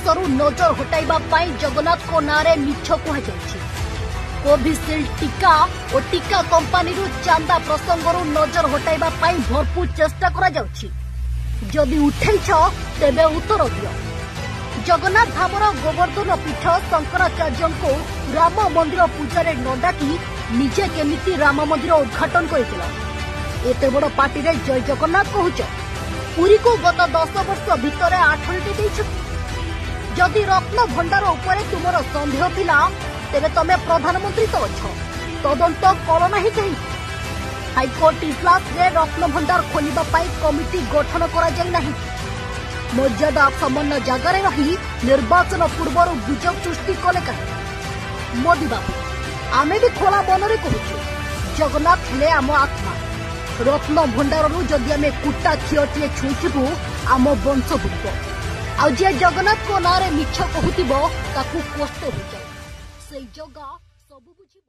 देशरू नजर हटाइबा पाई जगन्नाथ को नारे मिछ कहुछि। कोविशील्ड टीका और टीका कंपानी चांदा प्रसंगरू नजर हटाइबा पाई भरपूर चेष्टा करा जाउछि। जदि उठैछ तेबे उत्तर दियो। जगन्नाथ धामर गोवर्धन पीठ शंकराचार्य को राम मंदिर पूजा न डाकी निजे केमिति राम मंदिर उद्घाटन करथिला। एते बड़ पार्टी रे जय जगन्नाथ कहूछ। पुरी को गत 10 वर्ष भितर 8टी देछ। जदि रत्न भंडार उपरे तुमर संदेह थिला तेबे तमे प्रधानमंत्री तो अछ, तदंत कल नाही कहीं। हाईकोर्ट इजलास रे रत्न भंडार खोलिबा पाई कमिटी गठन करा जाय नाही। मर्यादा संपन्न जगार रही निर्वाचन पूर्व गुजब सृष्टि कले कहीं। मोदी बाबू आमे भी खोला मनरे कहूँ जगन्नाथ हेले आम आत्मा। रत्न भंडार जदि आम कुटा क्षीरटे छुईबू आम वंश बुड़ब। आ जगन्नाथ को नारे मिछ कहूब ताकू कष्ट हो जाए। से जगह सब बुझिब।